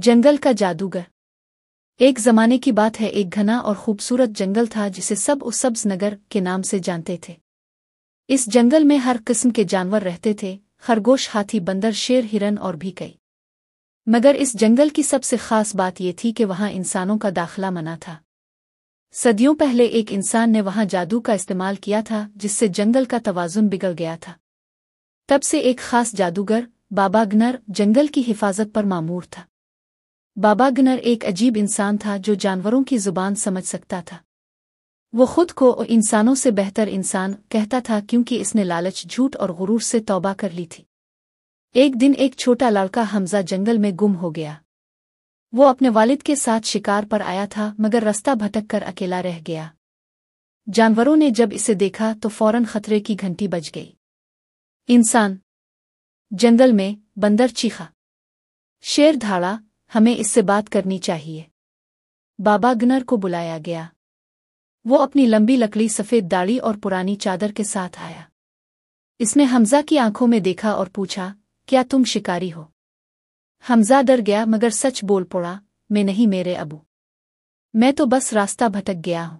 जंगल का जादूगर। एक जमाने की बात है, एक घना और खूबसूरत जंगल था जिसे सब उस सब्ज नगर के नाम से जानते थे। इस जंगल में हर किस्म के जानवर रहते थे, खरगोश, हाथी, बंदर, शेर, हिरन और भी कई। मगर इस जंगल की सबसे खास बात यह थी कि वहां इंसानों का दाखिला मना था। सदियों पहले एक इंसान ने वहां जादू का इस्तेमाल किया था जिससे जंगल का तवाजुन बिगड़ गया था। तब से एक खास जादूगर बाबा गनर जंगल की हिफाजत पर मामूर था। बाबा गनर एक अजीब इंसान था जो जानवरों की जुबान समझ सकता था। वो खुद को इंसानों से बेहतर इंसान कहता था क्योंकि इसने लालच, झूठ और गुरूर से तौबा कर ली थी। एक दिन एक छोटा लड़का हमजा जंगल में गुम हो गया। वो अपने वालिद के साथ शिकार पर आया था मगर रास्ता भटक कर अकेला रह गया। जानवरों ने जब इसे देखा तो फौरन खतरे की घंटी बज गई। इंसान जंगल में, बंदर चीखा, शेर धाड़ा, हमें इससे बात करनी चाहिए। बाबा गनर को बुलाया गया। वो अपनी लंबी लकड़ी, सफेद दाढ़ी और पुरानी चादर के साथ आया। इसने हमजा की आंखों में देखा और पूछा, क्या तुम शिकारी हो? हमजा डर गया मगर सच बोल पड़ा, मैं नहीं मेरे अबू, मैं तो बस रास्ता भटक गया हूं।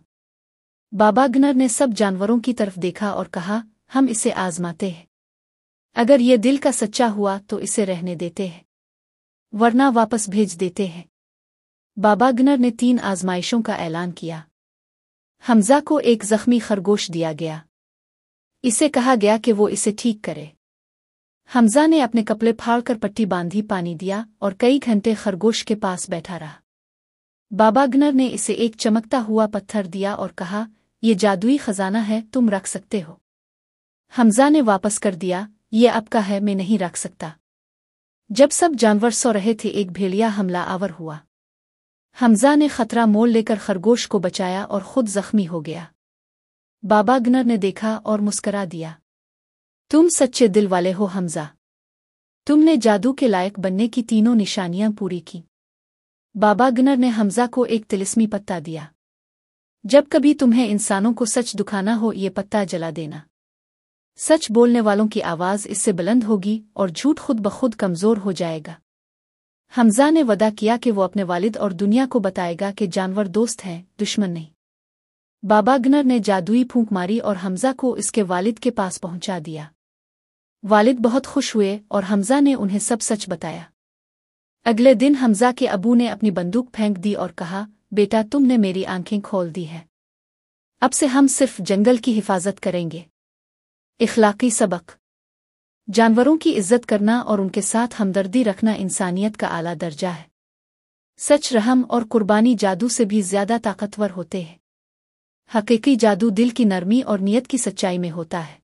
बाबा गनर ने सब जानवरों की तरफ देखा और कहा, हम इसे आजमाते हैं। अगर ये दिल का सच्चा हुआ तो इसे रहने देते हैं, वरना वापस भेज देते हैं। बाबा गनर ने 3 आजमाइशों का ऐलान किया। हमजा को एक जख्मी खरगोश दिया गया। इसे कहा गया कि वो इसे ठीक करे। हमजा ने अपने कपड़े फाड़कर पट्टी बांधी, पानी दिया और कई घंटे खरगोश के पास बैठा रहा। बाबा गनर ने इसे एक चमकता हुआ पत्थर दिया और कहा, ये जादुई खजाना है, तुम रख सकते हो। हमजा ने वापस कर दिया, ये आपका है, मैं नहीं रख सकता। जब सब जानवर सो रहे थे एक भेड़िया हमला आवर हुआ। हमजा ने खतरा मोल लेकर खरगोश को बचाया और खुद जख्मी हो गया। बाबा गनर ने देखा और मुस्करा दिया, तुम सच्चे दिल वाले हो हमजा, तुमने जादू के लायक बनने की तीनों निशानियां पूरी की। बाबा गनर ने हमजा को एक तिलिस्मी पत्ता दिया। जब कभी तुम्हें इंसानों को सच दुखाना हो, ये पत्ता जला देना। सच बोलने वालों की आवाज इससे बुलंद होगी और झूठ खुद ब खुद कमजोर हो जाएगा। हमजा ने वदा किया कि वो अपने वालिद और दुनिया को बताएगा कि जानवर दोस्त हैं, दुश्मन नहीं। बाबा गनर ने जादुई फूंक मारी और हमजा को इसके वालिद के पास पहुंचा दिया। वालिद बहुत खुश हुए और हमजा ने उन्हें सब सच बताया। अगले दिन हमजा के अबू ने अपनी बंदूक फेंक दी और कहा, बेटा, तुमने मेरी आंखें खोल दी हैं। अब से हम सिर्फ जंगल की हिफाजत करेंगे। इखलाकी सबक। जानवरों की इज्जत करना और उनके साथ हमदर्दी रखना इंसानियत का आला दर्जा है। सच, रहम और कुर्बानी जादू से भी ज्यादा ताकतवर होते हैं। हकीकी जादू दिल की नरमी और नीयत की सच्चाई में होता है।